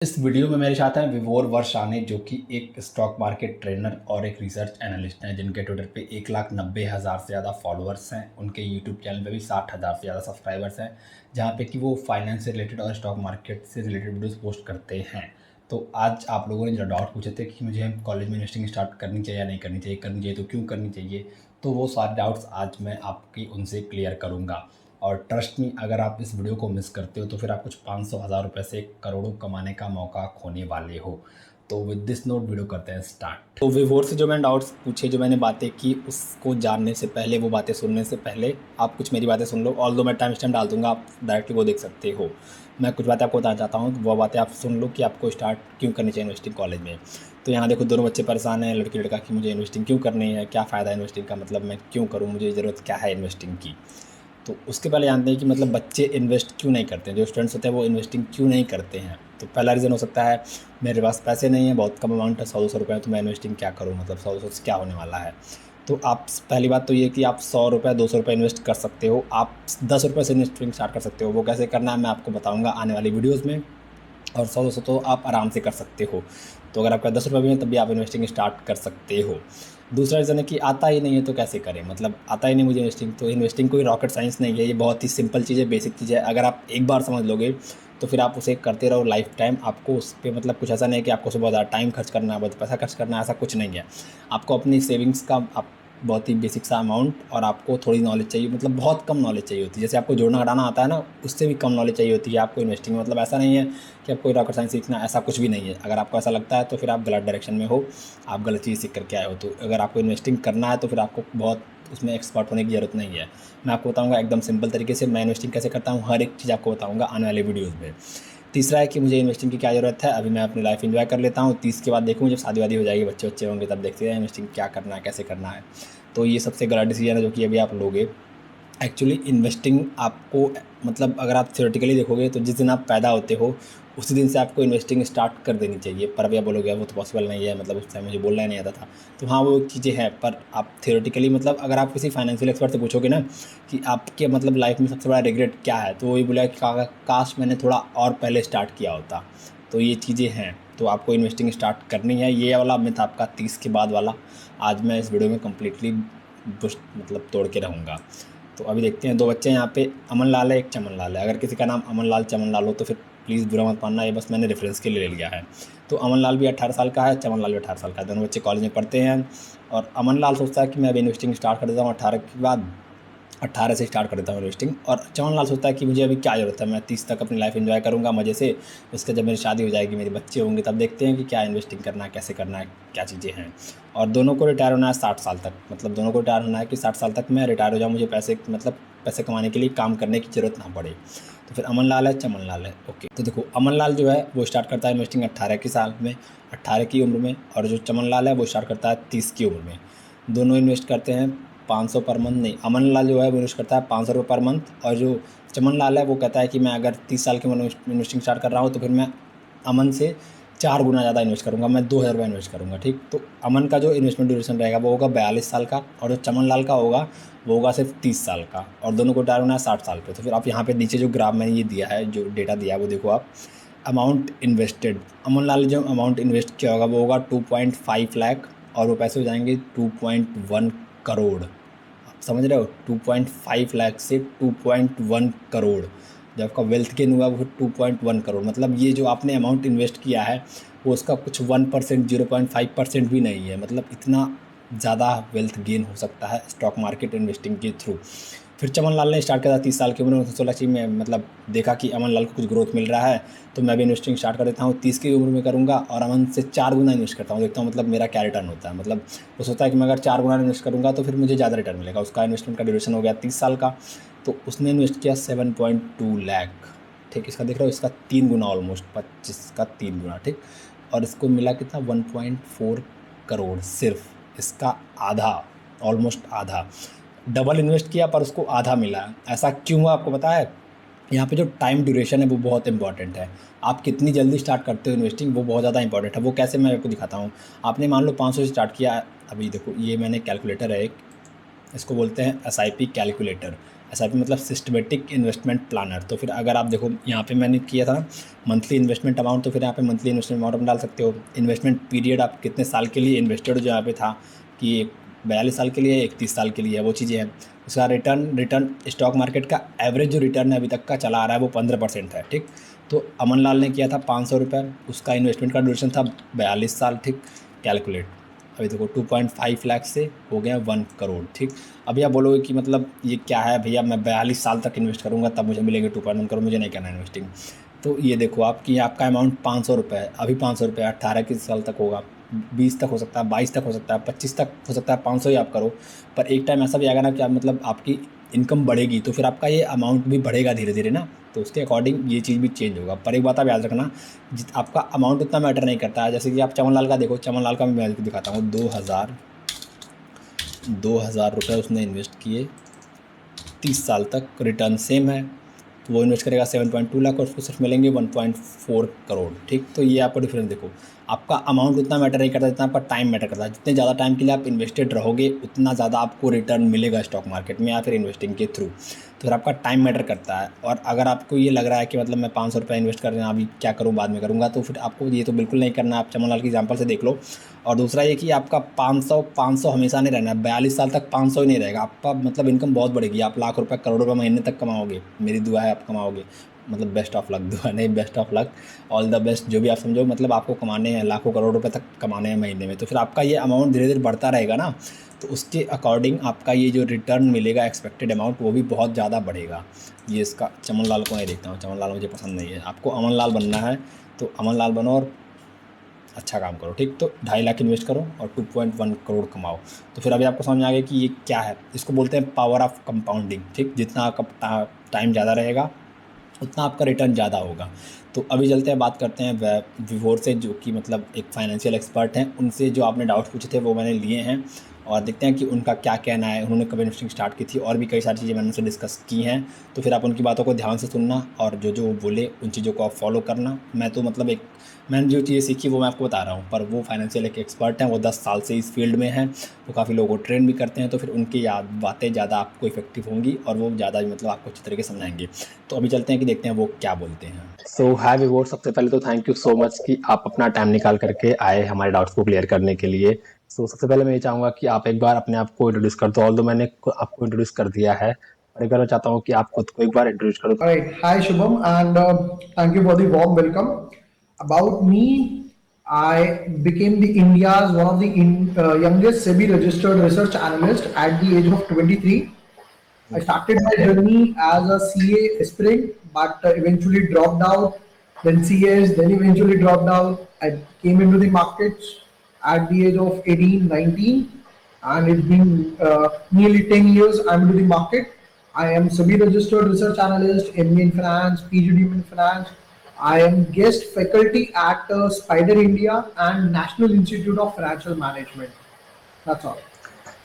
इस वीडियो में मेरे साथ हैं विभोर वर्षानी, जो कि एक स्टॉक मार्केट ट्रेनर और एक रिसर्च एनालिस्ट हैं, जिनके ट्विटर पे 1,90,000 से ज़्यादा फॉलोअर्स हैं। उनके यूट्यूब चैनल पे भी 60,000 से ज़्यादा सब्सक्राइबर्स हैं, जहाँ पे कि वो फाइनेंस से रिलेटेड और स्टॉक मार्केट से रिलेटेड वीडियोस पोस्ट करते हैं। तो आज आप लोगों ने जो डाउट पूछे थे कि मुझे कॉलेज में इन्वेस्टिंग स्टार्ट करनी चाहिए या नहीं करनी चाहिए, करनी चाहिए तो क्यों करनी चाहिए, तो वो सारे डाउट्स आज मैं आपकी उनसे क्लियर करूँगा। और ट्रस्ट मी, अगर आप इस वीडियो को मिस करते हो तो फिर आप कुछ 500,000 रुपये से करोड़ों कमाने का मौका खोने वाले हो। तो विद दिस नोट वीडियो करते हैं स्टार्ट। तो विवोर से जो मैंने डाउट्स पूछे, जो मैंने बातें की, उसको जानने से पहले, वो बातें सुनने से पहले आप कुछ मेरी बातें सुन लो। ऑल्दो मैं टाइम स्टैम्प डाल दूंगा, आप डायरेक्टली वो देख सकते हो। मैं कुछ बातें आपको बताना चाहता हूँ, वो बातें आप सुन लो कि आपको स्टार्ट क्यों करनी चाहिए इन्वेस्टिंग कॉलेज में। तो यहाँ देखो, दोनों बच्चे परेशान हैं, लड़की लड़का, कि मुझे इन्वेस्टिंग क्यों करनी है, क्या फ़ायदा है इन्वेस्टिंग का, मतलब मैं क्यों करूँ, मुझे ज़रूरत क्या है इन्वेस्टिंग की। तो उसके पहले जानते हैं कि मतलब बच्चे इन्वेस्ट क्यों नहीं करते हैं, जो स्टूडेंट्स होते हैं वो इन्वेस्टिंग क्यों नहीं करते हैं। तो पहला रीज़न हो सकता है, मेरे पास पैसे नहीं है, बहुत कम अमाउंट है, 100-200 रुपये है, तो मैं इन्वेस्टिंग क्या करूँ, मतलब 100-200 से क्या होने वाला है। तो आप, पहली बात तो ये कि आप 100 रुपये 200 रुपये इन्वेस्ट कर सकते हो, आप 10 रुपये से इन्वेस्टिंग स्टार्ट कर सकते हो। वो कैसे करना है मैं आपको बताऊँगा आने वाली वीडियोज़ में। और 100-200 तो आप आराम से कर सकते हो। तो अगर आपका 10 रुपये भी है तब भी आप इन्वेस्टिंग स्टार्ट कर सकते हो। दूसरा रीज़न है कि आता ही नहीं है तो कैसे करें, मतलब आता ही नहीं मुझे इन्वेस्टिंग। तो इन्वेस्टिंग कोई रॉकेट साइंस नहीं है, ये बहुत ही सिंपल चीज़ है, बेसिक चीज़ है। अगर आप एक बार समझ लोगे तो फिर आप उसे करते रहो लाइफ टाइम। आपको उस पर मतलब कुछ ऐसा नहीं है कि आपको उससे बहुत ज़्यादा टाइम खर्च करना है, बहुत पैसा खर्च करना है, ऐसा कुछ नहीं है। आपको अपनी सेविंग्स का आप बहुत ही बेसिक सा अमाउंट, और आपको थोड़ी नॉलेज चाहिए, मतलब बहुत कम नॉलेज चाहिए होती है। जैसे आपको जोड़ना घटाना आता है ना, उससे भी कम नॉलेज चाहिए होती है आपको इन्वेस्टिंग में। मतलब ऐसा नहीं है कि आपको रॉकेट साइंस सीखना, ऐसा कुछ भी नहीं है। अगर आपको ऐसा लगता है तो फिर आप गलत डायरेक्शन में हो, आप गलत चीज़ सीख करके आए हो। तो अगर आपको इन्वेस्टिंग करना है तो फिर आपको बहुत उसमें एक्सपर्ट होने की ज़रूरत नहीं है। मैं आपको बताऊँगा एकदम सिंपल तरीके से मैं इन्वेस्टिंग कैसे करता हूँ, हर एक चीज़ आपको बताऊँगा आने वाले वीडियोज़ में। तीसरा है कि मुझे इन्वेस्टिंग की क्या ज़रूरत है, अभी मैं अपनी लाइफ एंजॉय कर लेता हूँ, 30 के बाद देखूँ, जब शादी वादी हो जाएगी, बच्चे बच्चे होंगे, तब देखते हैं इन्वेस्टिंग क्या करना है, कैसे करना है। तो ये सबसे गलत डिसीजन है जो कि अभी आप लोगे। एक्चुअली इन्वेस्टिंग आपको, मतलब अगर आप थ्योरेटिकली देखोगे तो जिस दिन आप पैदा होते हो उसी दिन से आपको इन्वेस्टिंग स्टार्ट कर देनी चाहिए। पर अभी आप बोलोगे वो तो पॉसिबल नहीं है, मतलब उस टाइम मुझे बोलना ही नहीं आता था। तो हाँ, वो चीज़ें हैं, पर आप थ्योरेटिकली, मतलब अगर आप किसी फाइनेंशियल एक्सपर्ट से पूछोगे ना कि आपके मतलब लाइफ में सबसे बड़ा रिग्रेट क्या है, तो वही बोलेगा कि काश मैंने थोड़ा और पहले स्टार्ट किया होता। तो ये चीज़ें हैं, तो आपको इन्वेस्टिंग स्टार्ट करनी है। ये वाला मिथ आपका 30 के बाद वाला आज मैं इस वीडियो में कम्प्लीटली मतलब तोड़ के रहूँगा। तो अभी देखते हैं, दो बच्चे हैं यहाँ पे, अमन लाल है, एक चमन लाल है। अगर किसी का नाम अमन लाल चमन लाल हो तो फिर प्लीज़ बुरा मत मानना, ये बस मैंने रेफरेंस के लिए ले लिया है। तो अमन लाल भी 18 साल का है, चमन लाल भी 18 साल का है, दोनों बच्चे कॉलेज में पढ़ते हैं। और अमन लाल सोचता है कि मैं अभी इन्वेस्टिंग स्टार्ट कर देता हूँ 18 के बाद, 18 से स्टार्ट कर देता हूँ इन्वेस्टिंग। और चमन लाल सोचता है कि मुझे अभी क्या ज़रूरत है, मैं 30 तक अपनी लाइफ एंजॉय करूँगा मज़े से, उसके जब मेरी शादी हो जाएगी, मेरे बच्चे होंगे, तब देखते हैं कि क्या इन्वेस्टिंग करना है, कैसे करना है, क्या चीज़ें हैं। और दोनों को रिटायर होना है 60 साल तक, मतलब दोनों को रिटायर होना है कि 60 साल तक मैं रिटायर हो जाऊँ, मुझे पैसे, मतलब पैसे कमाने के लिए काम करने की ज़रूरत ना पड़े। तो फिर अमन लाल है, चमन लाल है। ओके, तो देखो, अमन लाल जो है वो स्टार्ट करता है इन्वेस्टिंग 18 के साल में, 18 की उम्र में। और जो चमन लाल है वो स्टार्ट करता है 30 की उम्र में। दोनों इन्वेस्ट करते हैं 500 पर मंथ, नहीं, अमन लाल जो है वो इन्वेस्ट करता है 500 रुपये पर मंथ। और जो चमन लाल है वो कहता है कि मैं अगर 30 साल की उम्र में इन्वेस्टिंग स्टार्ट कर रहा हूँ तो फिर मैं अमन से 4 गुना ज़्यादा इन्वेस्ट करूँगा, मैं 2,000 रुपये इन्वेस्ट करूँगा। ठीक, तो अमन का जो इन्वेस्टमेंट ड्यूरेशन रहेगा वो होगा 42 साल का, और जो चमन लाल का होगा वो होगा सिर्फ 30 साल का। और दोनों को रिटायर होना है 60 साल पे। तो फिर आप यहाँ पे नीचे जो ग्राफ मैंने ये दिया है, जो डेटा दिया है वो देखो आप। अमाउंट इन्वेस्टेड, अमन लाल ने जो अमाउंट इन्वेस्ट किया होगा वो होगा 2.5 लाख, और वो पैसे हो जाएंगे 2.1 करोड़। आप समझ रहे हो, 2.5 लाख से 2.1 करोड़। जब आपका वेल्थ गेन हुआ वो 2.1 करोड़, मतलब ये जो आपने अमाउंट इन्वेस्ट किया है वो उसका कुछ 1%, 0.5% भी नहीं है। मतलब इतना ज़्यादा वेल्थ गेन हो सकता है स्टॉक मार्केट इन्वेस्टिंग के थ्रू। फिर चमन लाल ने स्टार्ट करा 30 साल की उम्र में, सोचा कि मैं, मतलब देखा कि अमन लाल को कुछ ग्रोथ मिल रहा है तो मैं भी इन्वेस्टिंग स्टार्ट कर देता हूँ, 30 की उम्र में करूँगा और अमन से 4 गुना इन्वेस्ट करता हूँ, देखता हूँ मतलब मेरा क्या रिटर्न होता है। मतलब वो सोचता है कि मैं अगर 4 गुना इन्वेस्ट करूँगा तो फिर मुझे ज़्यादा रिटर्न मिलेगा। उसका इन्वेस्टमेंट का ड्यूरेशन हो गया 30 साल का, तो उसने इन्वेस्ट किया 7.2 लाख। ठीक, इसका देख रहे हो, इसका 3 गुना, ऑलमोस्ट 25 का 3 गुना। ठीक, और इसको मिला कितना, 1.4 करोड़, सिर्फ इसका आधा, ऑलमोस्ट आधा। डबल इन्वेस्ट किया पर उसको आधा मिला। ऐसा क्यों हुआ आपको पता है? यहाँ पे जो टाइम ड्यूरेशन है वो बहुत इंपॉर्टेंट है। आप कितनी जल्दी स्टार्ट करते हो इन्वेस्टिंग, वो बहुत ज़्यादा इंपॉर्टेंट है। वो कैसे, मैं आपको दिखाता हूँ। आपने मान लो 500 से स्टार्ट किया, अभी देखो ये मैंने कैलकुलेटर है एक, इसको बोलते हैं SIP कैलकुलेटर। एसआईपी मतलब सिस्टमेटिक इन्वेस्टमेंट प्लानर। तो फिर अगर आप देखो यहाँ पे मैंने किया था मंथली इन्वेस्टमेंट अमाउंट, तो फिर यहाँ पे मंथली इन्वेस्टमेंट अमाउंट डाल सकते हो। इन्वेस्टमेंट पीरियड आप कितने साल के लिए इन्वेस्टेड जो यहाँ पे था कि 42 साल के लिए, 31 साल के लिए है, वो चीज़ें हैं। उसका रिटर्न स्टॉक मार्केट का एवरेज जो रिटर्न है अभी तक का चला आ रहा है वो 15% है, ठीक। तो अमन लाल ने किया था 500 रुपये, उसका इन्वेस्टमेंट का ड्यूरेशन था 42 साल, ठीक। कैलकुलेट, अभी देखो 2.5 लाख से हो गया 1 करोड़, ठीक। अभी आप बोलोगे कि मतलब ये क्या है भैया, मैं 42 साल तक इन्वेस्ट करूँगा तब मुझे मिलेंगे 2.1 करोड़, मुझे नहीं करना इन्वेस्टिंग। तो ये देखो आपकी आपका अमाउंट 500 रुपये है, अभी 500 रुपये 18 किस साल तक होगा, 20 तक हो सकता है, 22 तक हो सकता है, 25 तक हो सकता है, 500 ही आप करो। पर एक टाइम ऐसा भी आएगा ना कि आप मतलब आपकी इनकम बढ़ेगी तो फिर आपका ये अमाउंट भी बढ़ेगा धीरे धीरे ना, तो उसके अकॉर्डिंग ये चीज़ भी चेंज होगा। पर एक बात आप याद रखना, आपका अमाउंट उतना मैटर नहीं करता है। जैसे कि आप चमन लाल का देखो, चमन लाल का मैं दिखाता हूँ, 2000 रुपये उसने इन्वेस्ट किए, 30 साल तक रिटर्न सेम है, तो वो इन्वेस्ट करेगा 7.2 लाख और उसको सिर्फ मिलेंगे 1.4 करोड़, ठीक। तो ये आपको डिफरेंस देखो, आपका अमाउंट उतना मैटर नहीं करता जितना आपका टाइम मैटर करता है। जितने ज़्यादा टाइम के लिए आप इन्वेस्टेड रहोगे उतना ज़्यादा आपको रिटर्न मिलेगा स्टॉक मार्केट में या फिर इन्वेस्टिंग के थ्रू। तो फिर आपका टाइम मैटर करता है। और अगर आपको ये लग रहा है कि मतलब मैं 500 रुपये इन्वेस्ट कर रहा हूँ, अभी क्या करूँ, बाद में करूँगा, तो फिर आपको ये तो बिल्कुल नहीं करना। आप चमन लाल की एग्जाम्पल से देख लो। और दूसरा ये कि आपका 500 हमेशा नहीं रहना है, 42 साल तक 500 ही नहीं रहेगा आपका, मतलब इनकम बहुत बढ़ेगी, आप लाख रुपए करोड़ों रुपये महीने तक कमाओगे, मेरी दुआ है आप कमाओगे। मतलब बेस्ट ऑफ लक, दुआ नहीं, best of luck, all the best, जो भी आप समझो। मतलब आपको कमाने हैं लाखों करोड़ रुपए तक कमाने हैं महीने में, तो फिर आपका ये अमाउंट धीरे धीरे बढ़ता रहेगा ना, तो उसके अकॉर्डिंग आपका ये जो रिटर्न मिलेगा एक्सपेक्टेड अमाउंट वो भी बहुत ज़्यादा बढ़ेगा। ये इसका चमन लाल को नहीं देखता हूँ, चमन लाल मुझे पसंद नहीं है। आपको अमन लाल बनना है तो अमन लाल बनो और अच्छा काम करो, ठीक। तो 2.5 लाख इन्वेस्ट करो और 2.1 करोड़ कमाओ। तो फिर अभी आपको समझ में आ गया कि ये क्या है। इसको बोलते हैं पावर ऑफ कंपाउंडिंग, ठीक। जितना आपका टाइम ज़्यादा रहेगा उतना आपका रिटर्न ज़्यादा होगा। तो अभी चलते हैं, बात करते हैं विभोर से, जो कि मतलब एक फाइनेंशियल एक्सपर्ट हैं। उनसे जो आपने डाउट्स पूछे थे वो मैंने लिए हैं और देखते हैं कि उनका क्या कहना है। उन्होंने कब इन्वेस्टिंग स्टार्ट की थी और भी कई सारी चीज़ें मैंने उनसे डिस्कस की हैं। तो फिर आप उनकी बातों को ध्यान से सुनना और जो जो वो बोले उन चीज़ों को आप फॉलो करना। मैं तो मतलब एक मैंने जो चीज़ें सीखी वो मैं आपको बता रहा हूँ, पर वो फाइनेंशियल एक एक्सपर्ट हैं, वो 10 साल से इस फील्ड में हैं, वो काफ़ी लोगों को ट्रेन भी करते हैं। तो फिर उनकी याद बातें ज़्यादा आपको इफेक्टिव होंगी और वो ज़्यादा मतलब आपको अच्छी तरीके से समझाएंगे। तो अभी चलते हैं कि देखते हैं वो क्या बोलते हैं। सो हाय विवोर, सबसे पहले तो थैंक यू सो मच कि आप अपना टाइम निकाल करके आए हमारे डाउट्स को क्लियर करने के लिए। सो सबसे पहले मैं ये चाहूँगा कि आप एक बार अपने आप को इंट्रोड्यूस कर दो। ऑल्दो मैंने आपको इंट्रोड्यूस कर दिया है, और एक बार मैं चाहता हूँ कि आप खुद को एक बार इंट्रोड्यूस करो। All right. Hi, Shubham, and thank you for the warm welcome. About me, I became the India's one of the youngest SEBI registered research analyst at the age of 23. I started my journey as a CA aspirant, but eventually dropped out. Then CS, then eventually dropped out. I came into the markets at the age of 18, 19, and it's been nearly 10 years I'm into the market. I am SEBI registered research analyst, MA in finance, PGD in finance. I am guest faculty at Spider India and National Institute of Financial Management. That's all.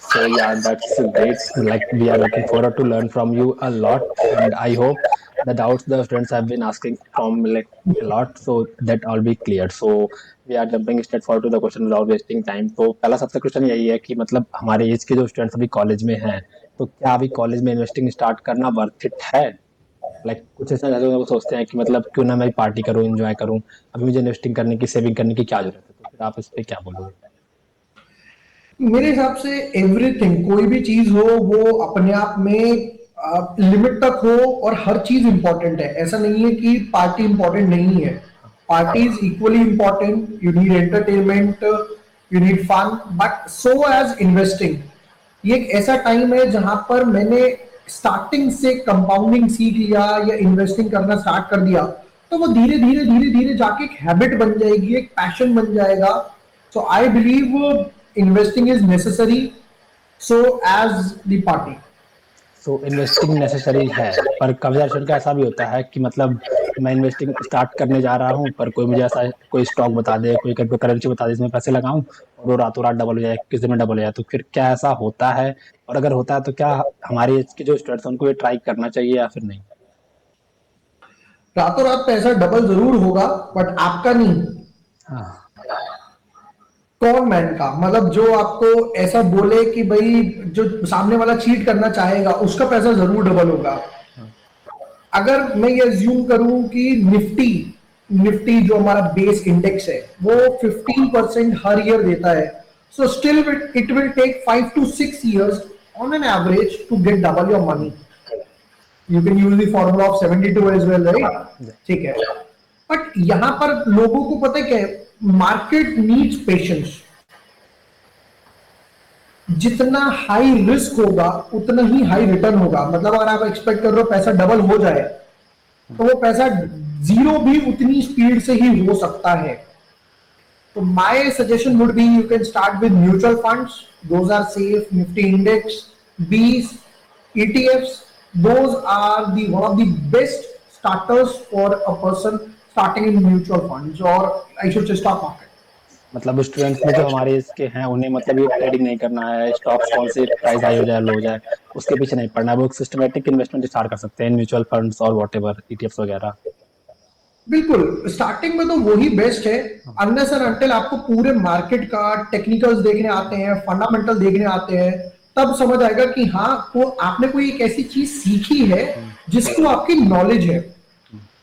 So yeah, that's great. Like we are looking forward to learn from you a lot, and I hope the doubts the students have been asking from like a lot, so that all be cleared. So we are jumping straight forward to the question without wasting time. तो पहला सबसे question यही है कि मतलब हमारे as के जो स्टूडेंट्स अभी कॉलेज में हैं, तो क्या अभी कॉलेज में इन्वेस्टिंग स्टार्ट करना वर्थ इट है? लाइक कुछ ऐसा जैसे वो सोचते हैं कि मतलब क्यों ना मैं पार्टी करूँ, एंजॉय करूँ, अभी मुझे इन्वेस्टिंग करने की, सेविंग करने की क्या जरूरत है? तो फिर आप इस पे क्या बोलोगे? मेरे हिसाब से एवरीथिंग, कोई भी चीज हो वो अपने आप में लिमिट तक हो, और हर चीज इंपॉर्टेंट है। ऐसा नहीं है कि पार्टी इंपॉर्टेंट नहीं है। Party is equally important, you need entertainment, you need fun, but so as investing. ये एक ऐसा टाइम है जहां पर मैंने स्टार्टिंग से कंपाउंडिंग सीख लिया या इन्वेस्टिंग करना स्टार्ट कर दिया, तो वो धीरे धीरे धीरे धीरे जाके एक हैबिट बन जाएगी, एक पैशन बन जाएगा। So I believe investing is necessary, so as the party. So investing necessary है, पर कभी स्टूडेंट का ऐसा भी होता है कि मतलब मैं इन्वेस्टिंग स्टार्ट करने जा रहा हूँ पर कोई मुझे ऐसा कोई स्टॉक बता दे, कोई क्रिप्टो करेंसी बता दे इसमें पैसे लगाऊं और वो रातों रात डबल हो जाए, किस दिन में डबल हो जाए। तो फिर क्या ऐसा होता है? और अगर होता है तो क्या हमारी एज के जो स्टूडेंट्स हैं उनको ये ट्राई करना चाहिए या फिर नहीं? रातों रात पैसा डबल जरूर होगा, बट आपका नहीं। हाँ। कौन मैन का मतलब जो आपको ऐसा बोले कि भाई जो सामने वाला चीट करना चाहेगा उसका पैसा जरूर डबल होगा। अगर मैं ये अज्यूम करूं कि निफ्टी निफ्टी जो हमारा बेस इंडेक्स है वो 15% हर ईयर देता है, so still it will take 5 to 6 years on an average to get double your money. You can use the formula of 72 as well, right? ठीक है, बट यहां पर लोगों को पता है क्या है, मार्केट नीड्स पेशेंस। जितना हाई रिस्क होगा उतना ही हाई रिटर्न होगा। मतलब अगर आप एक्सपेक्ट कर रहे हो पैसा डबल हो जाए तो वो पैसा जीरो भी उतनी स्पीड से ही हो सकता है। तो my suggestion would be you can start with mutual funds, those are safe, Nifty index, बीस, ETFs, those are the one of the best starters for a person starting in mutual funds or I should say stock market. मतलब students में जो हमारे इसके हैं उन्हें मतलब ये ट्रेडिंग नहीं करना है, स्टॉक्स कौन से प्राइस हाई हो जाए लो हो जाए उसके पीछे नहीं पड़ना है, वो सिस्टमेटिक इन्वेस्टमेंट स्टार्ट कर सकते हैं म्यूचुअल फंड्स और व्हाटएवर ईटीएफ्स वगैरह। बिल्कुल, स्टार्टिंग में तो वही बेस्ट है, अनलेस एंड अनटिल आपको पूरे मार्केट का टेक्निकल्स देखने आते हैं, फंडामेंटल देखने आते हैं, तब समझ आएगा कि हाँ को आपने कोई एक ऐसी चीज सीखी है जिसको आपकी नॉलेज है।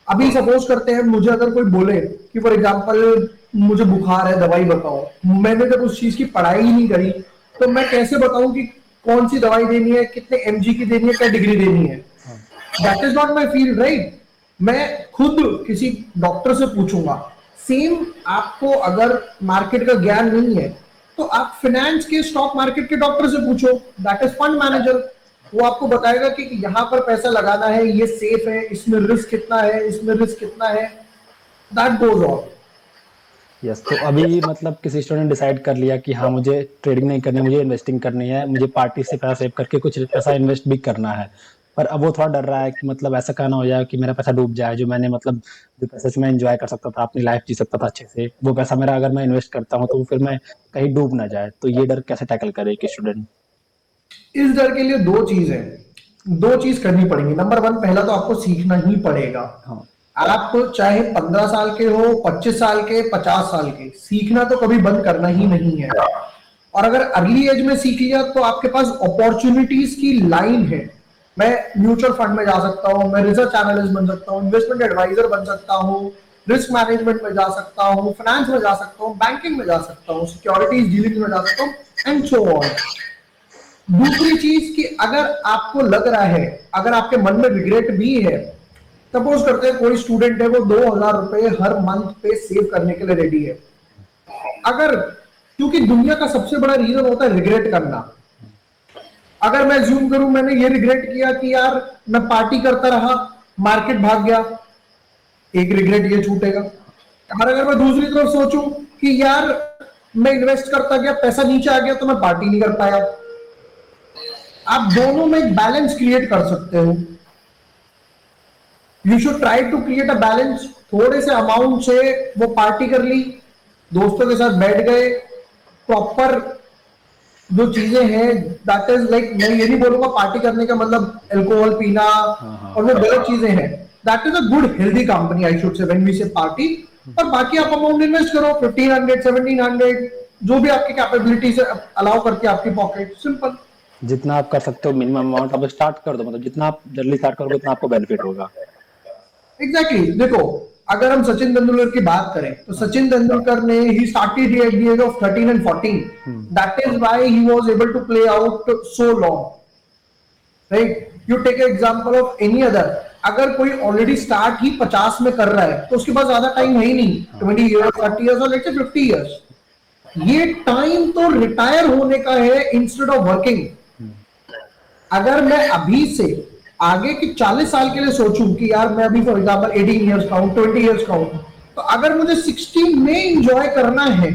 अभी सपोज करते हैं मुझे अगर कोई बोले कि फॉर एग्जांपल मुझे बुखार है दवाई बताओ, मैंने जब उस चीज की पढ़ाई ही नहीं करी तो मैं कैसे बताऊं कि कौन सी दवाई देनी है, कितने mg की देनी है, क्या डिग्री देनी है? That is not my field, right? मैं खुद किसी डॉक्टर से पूछूंगा। सेम आपको अगर मार्केट का ज्ञान नहीं है तो आप फाइनेंस के स्टॉक मार्केट के डॉक्टर से पूछो, दैट इज फंड मैनेजर। वो आपको बताएगा कि यहाँ पर पैसा लगाना है, ये सेफ है, इसमें रिस्क कितना है, इसमें रिस्क कितना है, दैट गोज ऑन। यस, तो अभी मतलब किसी स्टूडेंट डिसाइड कर लिया कि हाँ मुझे ट्रेडिंग नहीं करनी, मुझे इन्वेस्टिंग करनी है, मुझे पार्टी से पैसा सेव करके कुछ पैसा इन्वेस्ट भी करना है, पर अब वो थोड़ा डर रहा है कि मतलब ऐसा कहना हो जाए कि मेरा पैसा डूब जाए, जो मैंने मतलब जो पैसे से मैं एंजॉय कर सकता था, अपनी लाइफ जी सकता था अच्छे से, वो पैसा मेरा अगर मैं इन्वेस्ट करता हूँ तो फिर मैं कहीं डूब ना जाए, तो ये डर कैसे टैकल करे कि स्टूडेंट? इस डर के लिए दो चीज है, दो चीज करनी पड़ेगी। नंबर वन, पहला तो आपको सीखना ही पड़ेगा। हाँ, आप चाहे 15 साल के हो, 25 साल के, 50 साल के, सीखना तो कभी बंद करना ही नहीं है। और अगर अर्ली एज में सीख लिया तो आपके पास अपॉर्चुनिटीज की लाइन है। मैं म्यूचुअल फंड में जा सकता हूँ, मैं रिसर्च एनालिस्ट बन सकता हूँ, इन्वेस्टमेंट एडवाइजर बन सकता हूँ, रिस्क मैनेजमेंट में जा सकता हूँ, फाइनेंस में जा सकता हूँ, बैंकिंग में जा सकता हूँ, सिक्योरिटीज डीलिंग में जा सकता हूँ, एंड सो ऑन। दूसरी चीज कि अगर आपको लग रहा है, अगर आपके मन में रिग्रेट भी है, सपोज करते हैं कोई स्टूडेंट है वो 2000 रुपए हर मंथ पे सेव करने के लिए रेडी है, अगर, क्योंकि दुनिया का सबसे बड़ा रीजन होता है रिग्रेट करना। अगर मैं जूम करूं मैंने ये रिग्रेट किया कि यार मैं पार्टी करता रहा, मार्केट भाग गया, एक रिग्रेट ये छूटेगा। और अगर मैं दूसरी तरफ सोचूं कि यार मैं इन्वेस्ट करता गया, पैसा नीचे आ गया तो मैं पार्टी नहीं कर पाया, आप दोनों में एक बैलेंस क्रिएट कर सकते हो। You should try to create a balance. थोड़े से अमाउंट से वो पार्टी कर ली, दोस्तों के साथ बैठ गए, प्रॉपर जो चीजें हैं, दैट इज लाइक, मैं ये नहीं बोलूंगा पार्टी करने का मतलब अल्कोहल पीना और वो गलत चीजें हैं, that is a good healthy company I should say when we say party. और बाकी आप अमाउंट इन्वेस्ट करो 1500 1700 जो भी आपकी कैपेबिलिटी से अलाउ करके आपकी पॉकेट, सिंपल। जितना आप कर सकते हो मिनिमम अमाउंट अब स्टार्ट कर दो, मतलब जितना आप जल्दी स्टार्ट करोगे उतना आपको बेनिफिट होगा। एग्जैक्टली देखो, अगर हम सचिन तेंदुलकर की बात करें तो सचिन तेंदुलकर ने he started at the age of 13 and 14, that is why he was able to play out so long, right? You take example of any other, अगर कोई ऑलरेडी स्टार्ट ही 50 में कर रहा है तो उसके पास ज्यादा टाइम है ही नहीं, 20 years 30 years और लेट्स से 50 years, ये टाइम तो रिटायर होने का है इंस्टेड ऑफ वर्किंग। अगर मैं अभी से आगे की 40 साल के लिए सोचूं कि यार मैं अभी फॉर एग्जांपल 18 इयर्स का हूं, 20 इयर्स का हूं, तो अगर मुझे 60 में एंजॉय करना है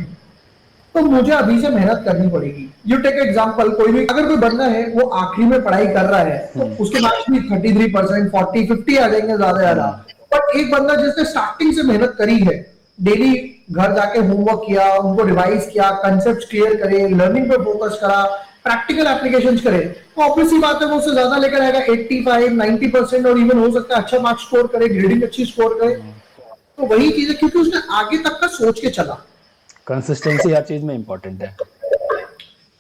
तो मुझे अभी से मेहनत करनी पड़ेगी। यू टेक एग्जांपल, कोई भी अगर कोई बंदा है वो आखिरी में पढ़ाई कर रहा है तो उसके मार्क्स भी 33%, 40, 50 आ जाएंगे ज्यादा। बट एक बंदा जिसने स्टार्टिंग से मेहनत करी है, डेली घर जाके होमवर्क किया, उनको रिवाइज किया, कंसेप्ट क्लियर करे, लर्निंग पे फोकस करा, प्रैक्टिकल एप्लीकेशंस करे, तो ऑब्वियसली बात है वो उससे ज्यादा लेकर आएगा, 85 90% और इवन हो सकता है अच्छा मार्क्स स्कोर करे, ग्रेडिंग अच्छी स्कोर करे। तो वही चीज है क्योंकि उसने आगे तक का सोच के चला। कंसिस्टेंसी हर चीज में इम्पोर्टेंट है।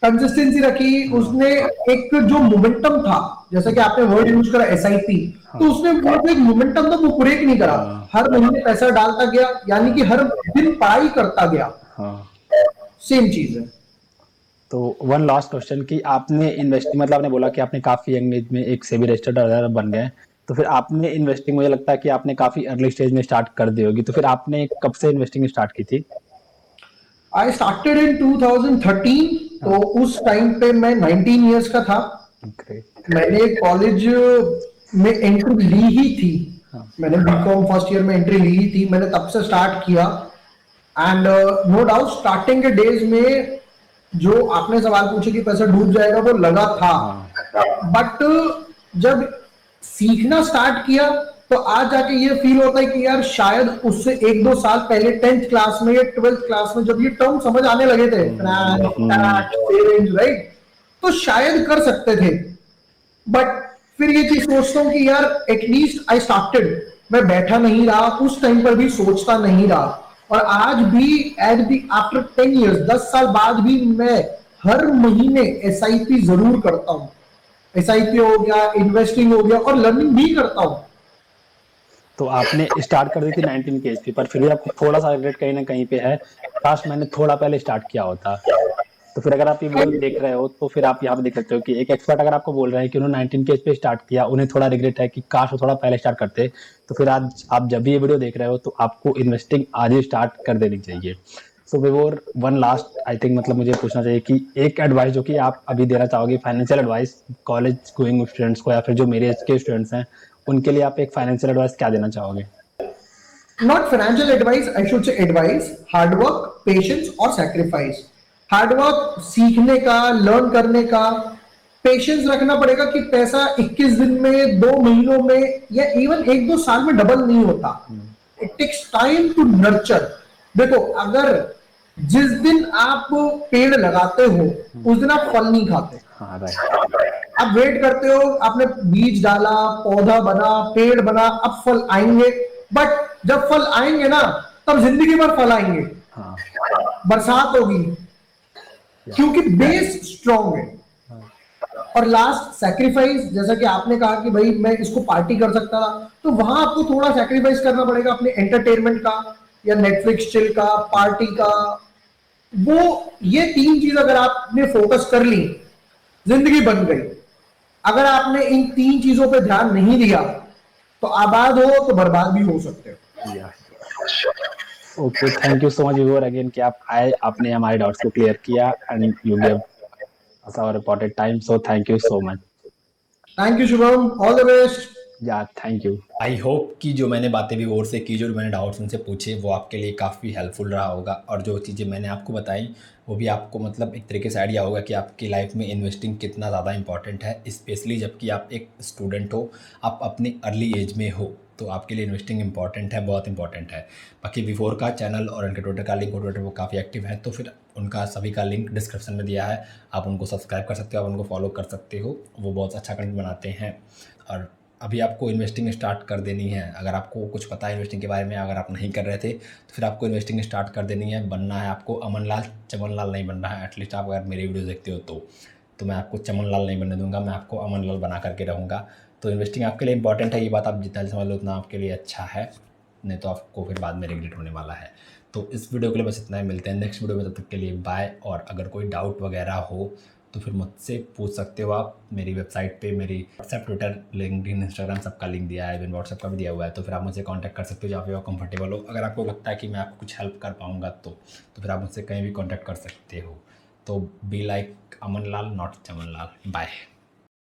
कंसिस्टेंसी रखी उसने, एक जो मोमेंटम था, जैसा कि आपने वर्ड यूज करा एसआईपी, तो उसने वो जो एक मोमेंटम था वो ब्रेक नहीं करा, हर महीने पैसा डालता गया, यानी कि हर दिन पढ़ाई करता गया। सेम चीज है। तो वन लास्ट क्वेश्चन कि आपने इन्वेस्टिंग, मतलब आपने बोला कि आपने काफी यंग एज में एक सेबी रजिस्टर्ड बन गए, तो फिर आपने इन्वेस्टिंग, मुझे लगता है कि आपने काफी अर्ली स्टेज में स्टार्ट कर दी होगी, तो फिर आपने कब से इन्वेस्टिंग स्टार्ट की थी? आई स्टार्टेड इन 2013, तो उस टाइम पे मैं 19 इयर्स का था। ग्रेट। मैंने कॉलेज में एंट्री ली ही थी, मैंने बीकॉम फर्स्ट ईयर में एंट्री ली ही थी, मैंने तब से स्टार्ट किया। एंड नो डाउट स्टार्टिंग के डेज में जो आपने सवाल पूछे कि पैसा डूब जाएगा, वो लगा था, बट जब सीखना स्टार्ट किया तो आज जाके ये फील होता है कि यार शायद उससे 1-2 साल पहले 10th क्लास में या 12th क्लास में जब ये टर्म समझ आने लगे थे, राइट, तो शायद कर सकते थे। बट फिर ये चीज सोचता हूँ कि यार एटलीस्ट आई स्टार्टेड, मैं बैठा नहीं रहा, उस टाइम पर भी सोचता नहीं रहा, और आज भी एट दी आफ्टर 10 इयर्स, 10 साल बाद भी मैं हर महीने एसआईपी जरूर करता हूँ। एसआईपी हो गया, इन्वेस्टिंग हो गया, और लर्निंग भी करता हूँ। तो आपने स्टार्ट कर दी थी 19 के एज पे, पर फिर भी आपको थोड़ा सा रिग्रेट कहीं ना कहीं पे है, काश मैंने थोड़ा पहले स्टार्ट किया होता। तो फिर अगर आप ये वीडियो देख रहे हो तो फिर आप यहाँ पे देख सकते हो कि एक एक्सपर्ट अगर आपको बोल रहे हैं कि उन्होंने 19 के एज पे स्टार्ट किया, उन्हें थोड़ा रिग्रेट है कि काश वो थोड़ा पहले स्टार्ट करते। तो फिर आज आप जब भी ये वीडियो देख रहे हो तो आपको इन्वेस्टिंग आज ही स्टार्ट कर देनी चाहिए। सो विवोर, वन लास्ट आई थिंक, मतलब मुझे पूछना चाहिए कि एक एडवाइस जो कि आप अभी देना चाहोगे, financial advice college going students को, या फिर जो मेरे एज के स्टूडेंट्स हैं उनके लिए आप एक फाइनेंशियल एडवाइस क्या देना चाहोगे? Not financial advice, I should say advice, hard work, patience और sacrifice। हार्ड वर्क सीखने का, लर्न करने का, पेशेंस रखना पड़ेगा कि पैसा 21 दिन में, 2 महीनों में, या इवन 1-2 साल में डबल नहीं होता। It takes time to nurture. देखो, अगर जिस दिन आप पेड़ लगाते हो उस दिन आप फल नहीं खाते। आप वेट करते हो, आपने बीज डाला, पौधा बना, पेड़ बना, अब फल आएंगे, बट जब फल आएंगे ना, तब जिंदगी भर फल आएंगे। बरसात होगी, क्योंकि बेस स्ट्रॉन्ग है। और लास्ट सैक्रिफाइस, जैसा कि आपने कहा कि भाई मैं इसको पार्टी कर सकता था, तो वहां आपको थोड़ा सैक्रिफाइस करना पड़ेगा अपने एंटरटेनमेंट का, या नेटफ्लिक्स चिल का, पार्टी का। वो ये 3 चीज अगर आपने फोकस कर ली, जिंदगी बन गई। अगर आपने इन 3 चीजों पे ध्यान नहीं दिया तो आबाद हो तो बर्बाद भी हो सकते हो। Okay, thank you so much विवोर अगेन कि आप आए, आपने हमारे डाउट्स को क्लियर किया and you give us our reported time, so thank you so much. Thank you Shubham, all the best. Yeah thank you. I hope कि जो मैंने बातें भी और से की, जो मैंने डाउट्स उनसे पूछे, वो आपके लिए काफ़ी हेल्पफुल रहा होगा, और जो चीज़ें मैंने आपको बताई वो भी आपको मतलब एक तरीके से आइडिया होगा कि आपकी लाइफ में इन्वेस्टिंग कितना ज़्यादा इंपॉर्टेंट है, स्पेशली जबकि आप एक स्टूडेंट हो, आप अपनी अर्ली एज में हो, तो आपके लिए इन्वेस्टिंग इंपॉर्टेंट है, बहुत इंपॉर्टेंट है। बाकी विवोर का चैनल और उनके ट्विटर का लिंक, और ट्विटर वो काफ़ी एक्टिव है, तो फिर उनका सभी का लिंक डिस्क्रिप्शन में दिया है, आप उनको सब्सक्राइब कर सकते हो, आप उनको फॉलो कर सकते हो, वो बहुत अच्छा कंटेंट बनाते हैं। और अभी आपको इन्वेस्टिंग स्टार्ट कर देनी है, अगर आपको कुछ पता है इन्वेस्टिंग के बारे में, अगर आप नहीं कर रहे थे तो फिर आपको इन्वेस्टिंग स्टार्ट कर देनी है। बनना है आपको अमन लाल, चमन लाल नहीं बनना है। एटलीस्ट आप अगर मेरी वीडियो देखते हो तो मैं आपको चमन लाल नहीं बनने दूंगा, मैं आपको अमन लाल बना करके रहूँगा। तो इन्वेस्टिंग आपके लिए इंपॉर्टेंट है, ये बात आप जितना समझ लो उतना आपके लिए अच्छा है, नहीं तो आपको फिर बाद में रिग्रेट होने वाला है। तो इस वीडियो के लिए बस इतना ही, मिलते हैं नेक्स्ट वीडियो में, तब तक के लिए बाय। और अगर कोई डाउट वगैरह हो तो फिर मुझसे पूछ सकते हो आप, मेरी वेबसाइट पे मेरी व्हाट्सएप, ट्विटर, लिंक्डइन, इंस्टाग्राम सबका लिंक दिया है, इवन व्हाट्सएप का भी दिया हुआ है, तो फिर आप मुझसे कांटेक्ट कर सकते हो जहाँ पे आप कंफर्टेबल हो। अगर आपको लगता है कि मैं आपको कुछ हेल्प कर पाऊँगा तो फिर आप मुझसे कहीं भी कॉन्टैक्ट कर सकते हो। तो be like Aman Lal, not Chaman Lal. Bye.